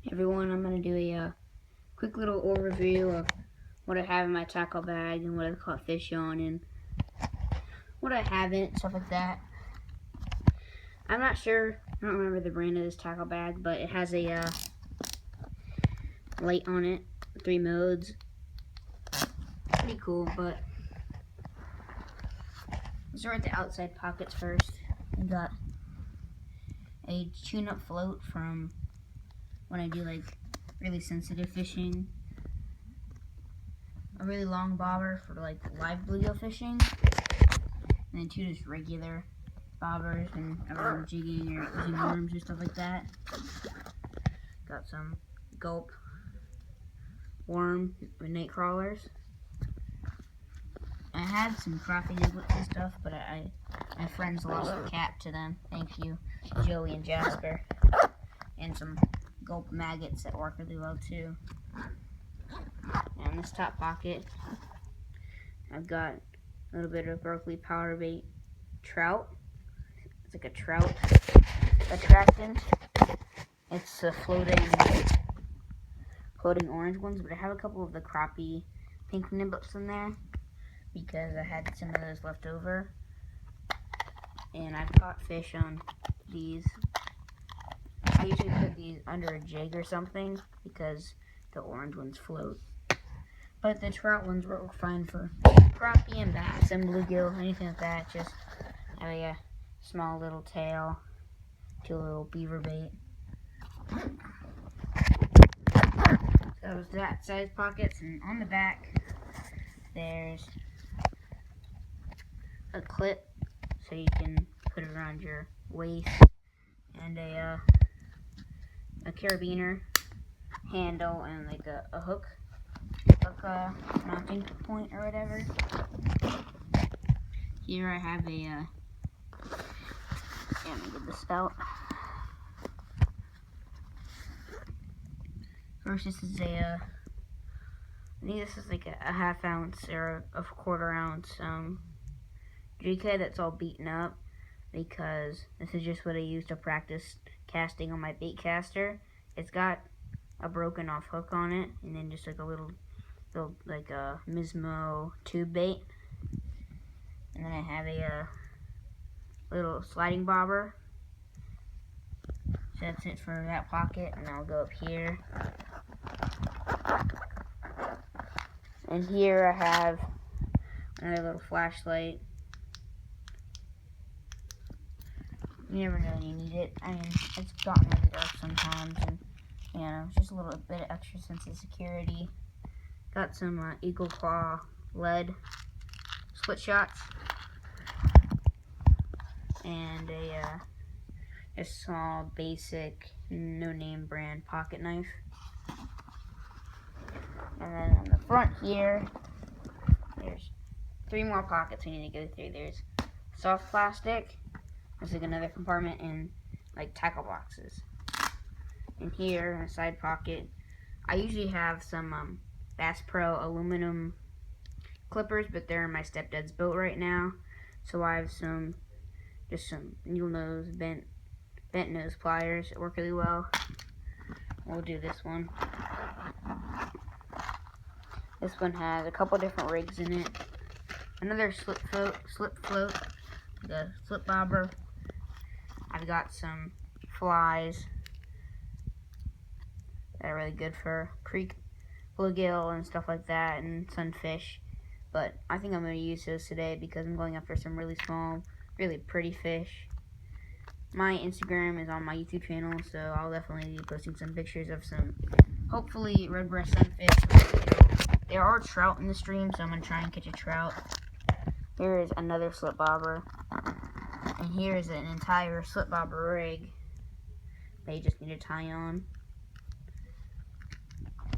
Hey everyone, I'm going to do a quick little overview of what I have in my tackle bag and what I've caught fish on and what I haven't, stuff like that. I'm not sure, I don't remember the brand of this tackle bag, but it has a light on it, 3 modes. Pretty cool, but let's start with the outside pockets first. I got a tune-up float from when I do like really sensitive fishing. A really long bobber for like live bluegill fishing, and then 2 just regular bobbers and around jigging or using worms or stuff like that. Got some gulp worm with night crawlers. I had some crappie niblets and stuff, but my friends lost the cap to them. Thank you, Joey and Jasper. And some gulp maggots that work really well too. And this top pocket, I've got a little bit of Berkley power bait trout. It's like a trout attractant. It's a floating orange ones, but I have a couple of the crappie pink niblets in there because I had some of those left over. And I've caught fish on these. I usually put these under a jig or something because the orange ones float. But the trout ones work fine for crappie and bass and bluegill, anything like that. Just have a small little tail to a little beaver bait. So that was that size pockets, and on the back there's a clip so you can put it around your waist, and a carabiner handle and like a hook mounting point or whatever. Here I have a let me get this out. First, this is I think this is like a half ounce or a quarter ounce GK that's all beaten up because this is just what I use to practice casting on my bait caster. It's got a broken off hook on it, and then just like a little like a Mismo tube bait. And then I have a little sliding bobber. So that's it for that pocket, and I'll go up here. And here I have another little flashlight. You never know when you need it. I mean, it's gotten really dark sometimes, and you know, just a little bit of extra sense of security. Got some Eagle Claw lead split shots, and a small basic no name brand pocket knife. And then on the front here, there's 3 more pockets we need to go through. There's soft plastic. There's like another compartment and like tackle boxes. And here in a side pocket, I usually have some Bass Pro aluminum clippers, but they're in my stepdad's boat right now. So I have just some needle nose, bent nose pliers that work really well. We'll do this one. This one has a couple different rigs in it. Another slip float, the slip bobber. I've got some flies that are really good for creek bluegill and stuff like that, and sunfish. But I think I'm going to use those today because I'm going after some really small, really pretty fish. My Instagram is on my YouTube channel, so I'll definitely be posting some pictures of some, hopefully, redbreast sunfish. There are trout in the stream, so I'm going to try and catch a trout. Here is another slip bobber. And here is an entire slip bobber rig that you just need to tie on.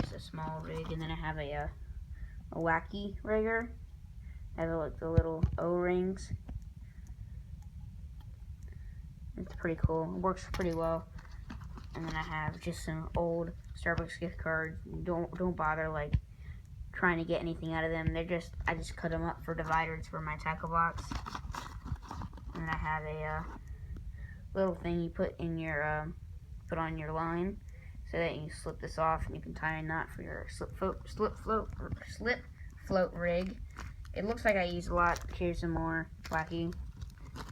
It's a small rig, and then I have a wacky rigger. I have like the little O-rings. It's pretty cool. It works pretty well. And then I have just some old Starbucks gift cards. Don't bother like trying to get anything out of them. I just cut them up for dividers for my tackle box. And then I have a little thing you put in your put on your line. so that you slip this off and you can tie a knot for your slip float rig. It looks like I use a lot. Here's some more wacky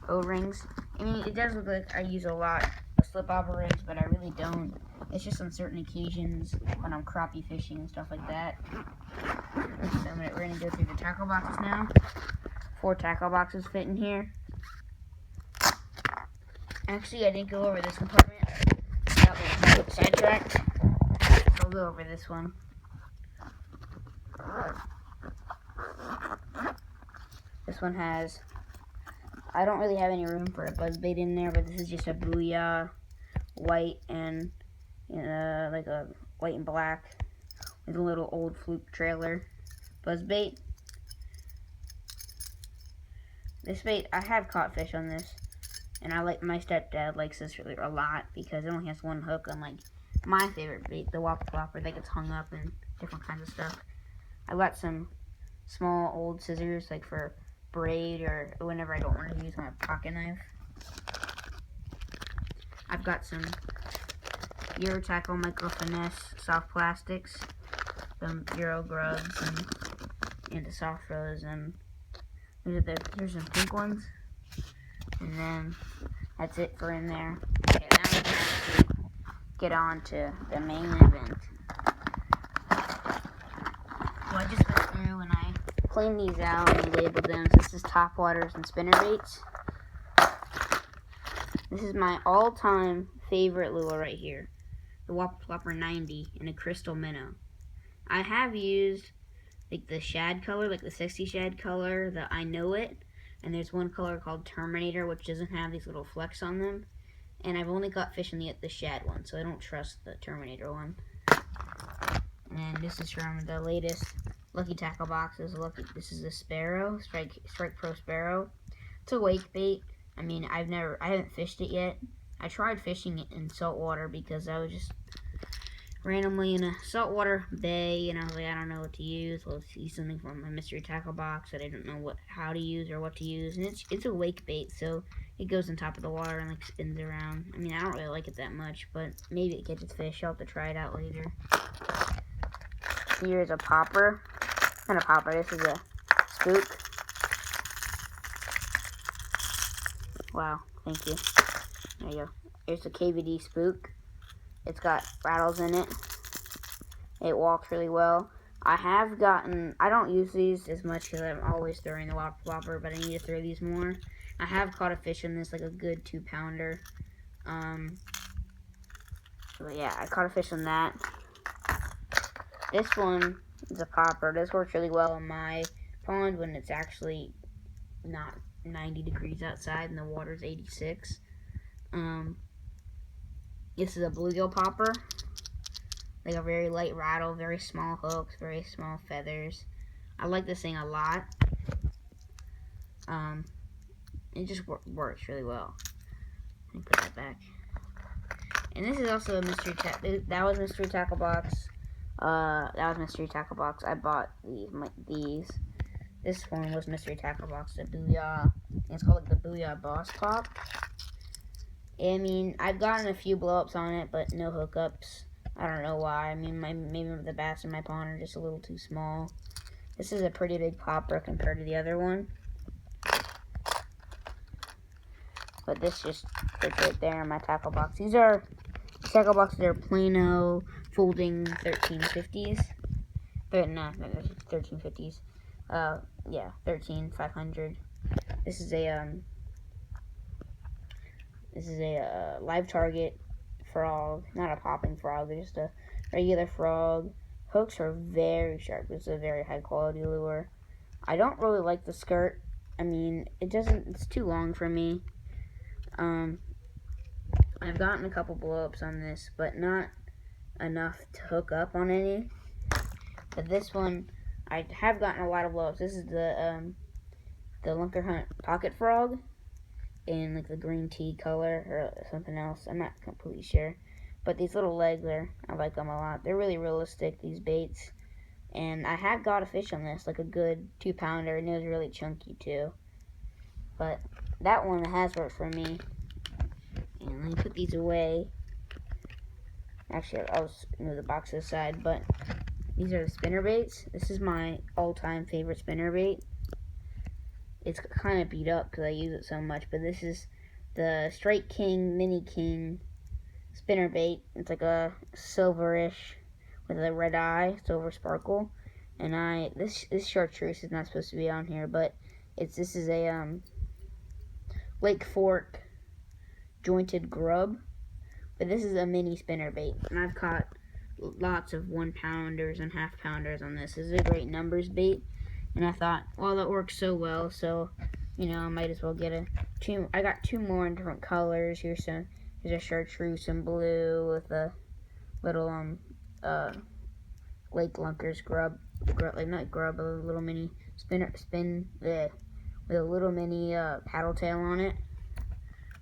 O-rings. I mean, it does look like I use a lot of slip bobber rigs, but I really don't. It's just on certain occasions when I'm crappie fishing and stuff like that. So we're going to go through the tackle boxes now. 4 tackle boxes fit in here. Actually, I didn't go over this compartment. I got sidetracked. So I'll go over this one. This one has, I don't really have any room for a buzzbait in there, but this is just a Booyah white and like a white and black with a little old fluke trailer buzzbait. This bait, I have caught fish on this, and my stepdad likes this really a lot because it only has one hook, unlike my favorite bait, the Whopper Flopper, that gets hung up in different kinds of stuff. I got some small old scissors, like for braid or whenever I don't want to use my pocket knife. I've got some Euro Tackle Micro Finesse soft plastics, some Euro grubs, and the soft rose, and here's some pink ones, and then that's it for in there. Okay, now we can actually get on to the main event. So I just went through and I cleaned these out and labeled them. So this is top waters and spinner baits. This is my all-time favorite lure right here, the Whopper Flopper 90 in a crystal minnow. I have used like the shad color, like the 60 shad color, the I Know It, and there's one color called Terminator, which doesn't have these little flecks on them. And I've only got fish in the shad one, so I don't trust the Terminator one. And this is from the latest Lucky Tackle box. This is the Sparrow, Strike Pro Sparrow. It's a wake bait. I mean, I haven't fished it yet. I tried fishing it in saltwater because I was just randomly in a saltwater bay, and I was like, I don't know what to use. Well, let's use something from my mystery tackle box that I don't know how to use or what to use. And it's a wake bait, so it goes on top of the water and like spins around. I mean, I don't really like it that much, but maybe it catches fish. I'll have to try it out later. Here's a popper. Not a popper, this is a spook. Wow, thank you. There you go. Here's a KVD spook. It's got rattles in it. It walks really well. I don't use these as much because I'm always throwing the Whopper Flopper, but I need to throw these more. I have caught a fish in this, like a good 2-pounder. But yeah, I caught a fish on that. This one is a popper. This works really well in my pond when it's actually not 90 degrees outside and the water's 86. This is a bluegill popper. Like a very light rattle, very small hooks, very small feathers. I like this thing a lot. It just works really well. Let me put that back. And this is also a mystery tackle. That was mystery tackle box. I bought these. This one was mystery tackle box. The Booyah. It's called like the Booyah Boss Pop. I mean, I've gotten a few blow-ups on it, but no hookups. I don't know why. I mean, maybe the bass in my pond are just a little too small. This is a pretty big popper compared to the other one. But this just fits right there in my tackle box. These tackle boxes are Plano folding 1350s. No, 1350s. Yeah, 13500. This is a live target frog, not a popping frog, but just a regular frog. Hooks are very sharp. It's a very high quality lure. I don't really like the skirt. I mean, it's too long for me. I've gotten a couple blow-ups on this, but not enough to hook up on any. But this one, I have gotten a lot of blow-ups. This is the Lunker Hunt Pocket Frog in like the green tea color or something else. I'm not completely sure. But these little legs I like them a lot. They're really realistic, these baits. And I have got a fish on this, like a good 2-pounder, and it was really chunky too. But that one has worked for me. And let me put these away. Actually, I'll just move the box aside, but these are the spinner baits. This is my all-time favorite spinner bait. It's kind of beat up because I use it so much, but this is the Strike King Mini King spinner bait. It's like a silverish with a red eye, silver sparkle. And this chartreuse is not supposed to be on here, but this is a Lake Fork jointed grub. But this is a mini spinner bait, and I've caught lots of 1-pounders and half-pounders on this. This is a great numbers bait, and I thought, well, that works so well, so I might as well get two. I got 2 more in different colors. Here's a chartreuse in blue with a little Lake Lunkers grub, like not grub, but a little mini with a little mini paddle tail on it.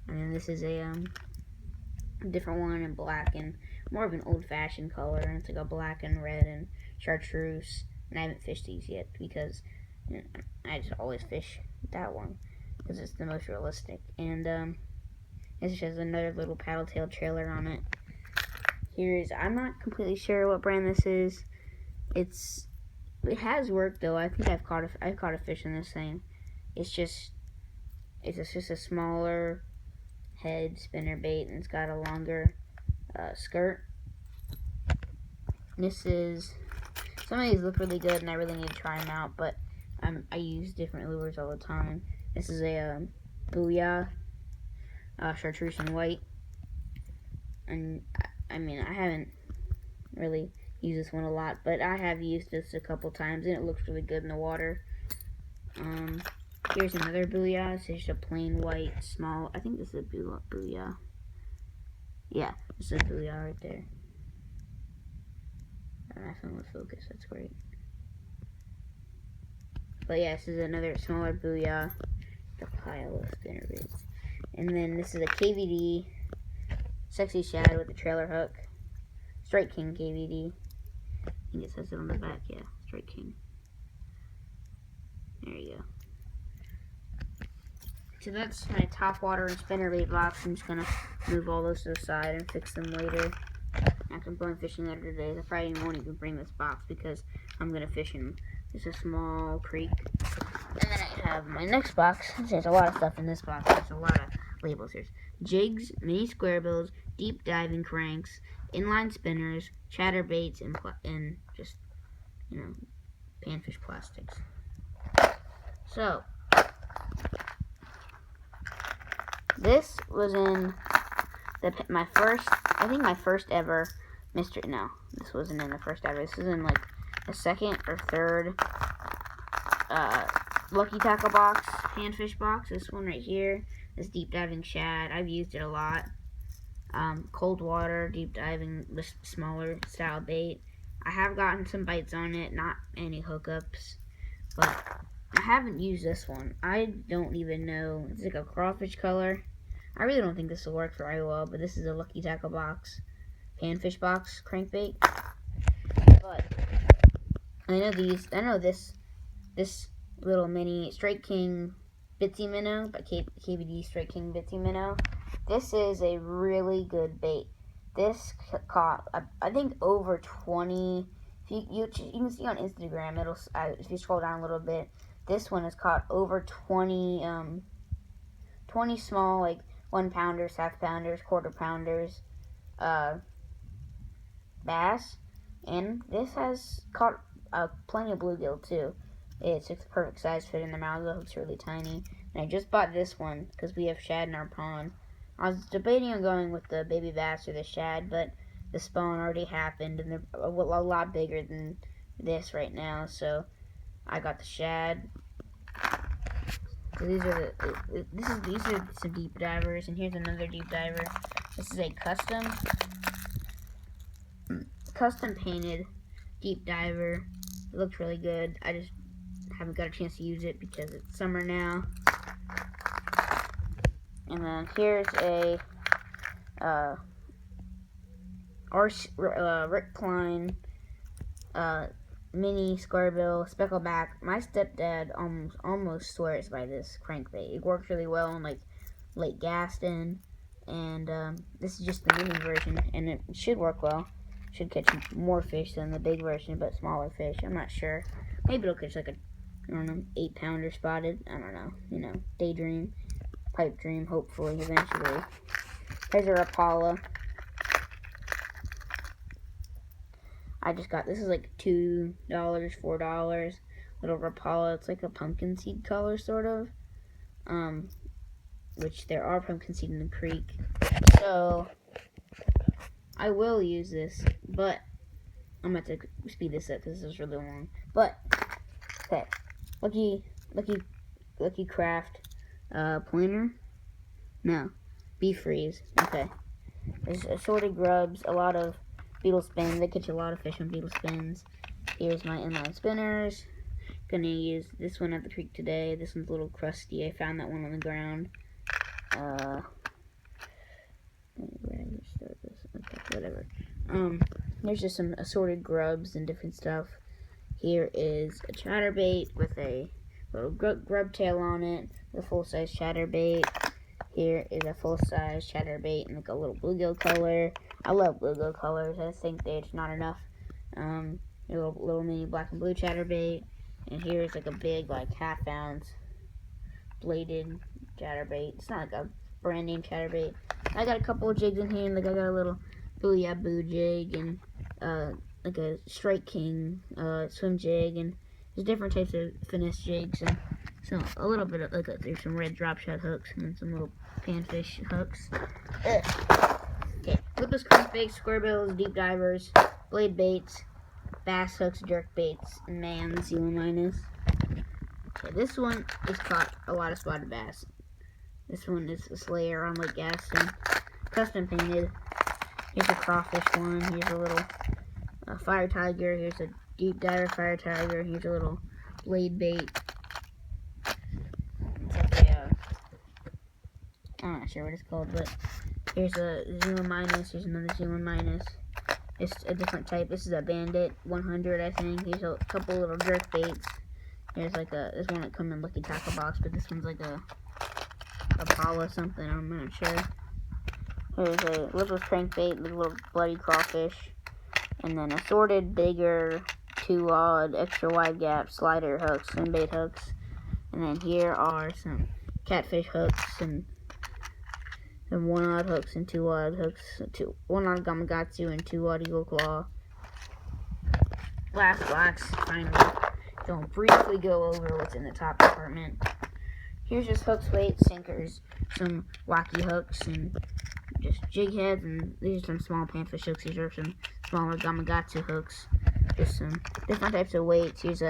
And then this is a different one in black and more of an old-fashioned color, and it's like a black and red and chartreuse. And I haven't fished these yet because I just always fish that one because it's the most realistic. And this has another little paddle tail trailer on it. I'm not completely sure what brand this is. It has worked though. I think I've caught a fish in this thing. It's just a smaller head spinner bait, and it's got a longer skirt. Some of these look really good, and I really need to try them out. But I use different lures all the time. This is a Booyah chartreuse and white, and I haven't really used this one a lot, but I have used this a couple times, and it looks really good in the water. Here's another Booyah. It's just a plain white, small. I think this is a Booyah. Yeah, this is a Booyah right there. My phone with focus. That's great. But yeah, this is another smaller Booyah. The pile of spinner baits. And then this is a KVD Sexy Shad with a trailer hook. Strike King KVD. I think it says it on the back. Yeah, Strike King. There you go. So that's my top water and spinnerbait box. I'm just gonna move all those to the side and fix them later. After I'm going fishing later today, I probably won't even bring this box because I'm gonna fish in just a small creek. And then I have my next box. There's a lot of stuff in this box. There's a lot of labels here. Jigs, mini square bills, deep diving cranks, inline spinners, chatterbaits, and just panfish plastics. So this was in my first ever this wasn't in the first ever. This was in like the second or third Lucky Tackle box, panfish box. This one right here, this deep diving shad. I've used it a lot. Cold water, deep diving, smaller style bait. I have gotten some bites on it, not any hookups, but I haven't used this one. I don't even know. It's like a crawfish color. I really don't think this will work very well, but this is a Lucky Tackle box, panfish box crankbait. But I know this little mini Strike King Bitsy Minnow by KVD Strike King Bitsy Minnow. This is a really good bait. This caught, I think, over 20. If you can see on Instagram, if you scroll down a little bit, this one has caught over 20 small, like 1-pounders, half-pounders, quarter-pounders, bass, and this has caught plenty of bluegill too. It's a perfect size fit in the mouth. The hook's really tiny, and I just bought this one because we have shad in our pond. I was debating on going with the baby bass or the shad, but the spawn already happened, and they're a lot bigger than this right now, so I got the shad. So these are some deep divers, and here's another deep diver. This is a custom painted deep diver. It looks really good. I just haven't got a chance to use it because it's summer now. And then here's a Rick Klein mini square bill speckleback. My stepdad almost swears by this crankbait. It works really well in like Lake Gaston, and this is just the mini version, and it should work well. Should catch more fish than the big version, but smaller fish. I'm not sure. Maybe it'll catch like a, I don't know, 8-pounder spotted. I don't know. You know, daydream, pipe dream. Hopefully, eventually. Here's a Rapala. I just got, this is like $2, $4. Little Rapala. It's like a pumpkin seed color, sort of. Which there are pumpkin seed in the creek. So I will use this, but I'm going to speed this up because this is really long. But, okay. Lucky Craft pointer. No. Beef freeze. Okay. There's assorted grubs, a lot of beetle spins. They catch a lot of fish on beetle spins. Here's my inline spinners. Gonna use this one at the creek today. This one's a little crusty. I found that one on the ground. Whatever. There's just some assorted grubs and different stuff. Here is a chatterbait with a little grub tail on it, the full-size chatterbait. Here is a full-size chatterbait in like a little bluegill color. I love bluegill colors. I think there's not enough. Little mini black and blue chatterbait. And here's like a big, like, half-ounce bladed chatterbait. It's not like a brand name chatterbait. I got a couple of jigs in here. Like, I got a little Booyah jig and like a Strike King swim jig, and there's different types of finesse jigs, and so a little bit of, like, there's some red drop shot hooks and then some little panfish hooks. Okay, lipless crankbaits, square bills, deep divers, blade baits, bass hooks, jerk baits, and man, Zero Minus. Okay, this one is caught a lot of spotted bass. This one is a Slayer on Lake Gaston, custom painted. Here's a crawfish one. Here's a little fire tiger. Here's a deep diver fire tiger. Here's a little blade bait. It's like a, I'm not sure what it's called, but here's a Zero Minus. Here's another Zero Minus. It's a different type. This is a Bandit 100, I think. Here's a couple little jerk baits. Here's like this one that come in Lucky Tackle Box, but this one's like a Apollo something. I'm not sure. Here's a lipless crankbait with a little bloody crawfish, and then assorted bigger 2-aught extra wide gap slider hooks and bait hooks. And then here are some catfish hooks and some 1-aught hooks and 2-aught hooks, 1-aught Gamakatsu and 2-aught Eagle Claw. Last box, finally. So I'll briefly go over what's in the top compartment. Here's just hooks, weights, sinkers, some wacky hooks, and just jig heads, and these are some small panfish hooks. These are some smaller Gamakatsu hooks. Just some different types of weights. These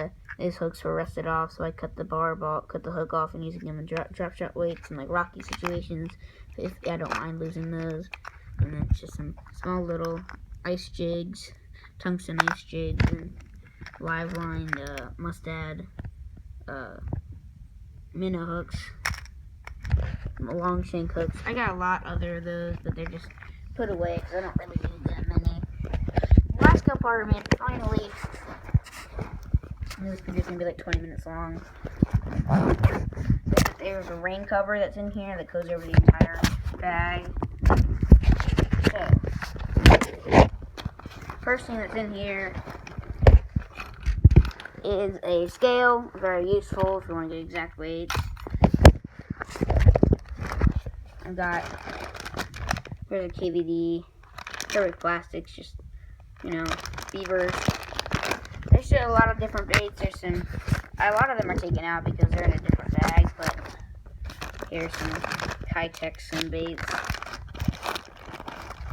hooks were rusted off, so I cut the hook off and using them in drop shot weights and like rocky situations. If I don't mind losing those. And then just some small little ice jigs, tungsten ice jigs, and live lined mustad minnow hooks, long shank hooks. I got a lot other of those, but they're just put away because I don't really need that many. Last compartment, finally. This video's gonna be like 20 minutes long. There's a rain cover that's in here that goes over the entire bag. So, first thing that's in here is a scale, very useful if you want to get exact weights. I've got, here's a KVD, Kerwick Plastics, just, beavers. There's just a lot of different baits. There's some, a lot of them are taken out because they're in a different bag, but here's some high-tech swim baits.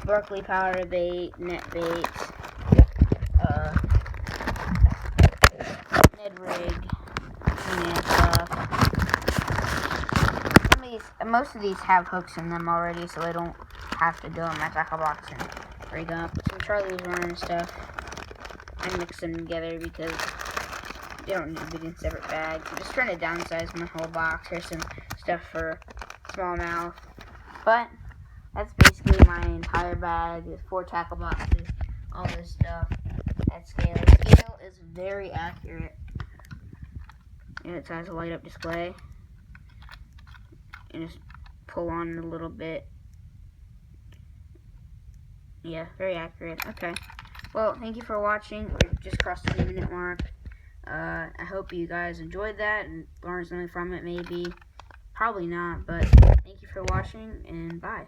Berkeley powder bait, net baits, Ned rig, and stuff. Most of these have hooks in them already, so I don't have to go in my tackle box and rig up. Some Charlie's Run stuff. I mix them together because they don't need to be in separate bags. I'm just trying to downsize my whole box. Here's some stuff for smallmouth. But that's basically my entire bag. There's 4 tackle boxes, all this stuff. That scale. The scale is very accurate. And it has a light up display. And just pull on it a little bit. Yeah, very accurate. Okay. Well, thank you for watching. We just crossed the 20-minute mark. I hope you guys enjoyed that and learned something from it, maybe. Probably not, but thank you for watching, and bye.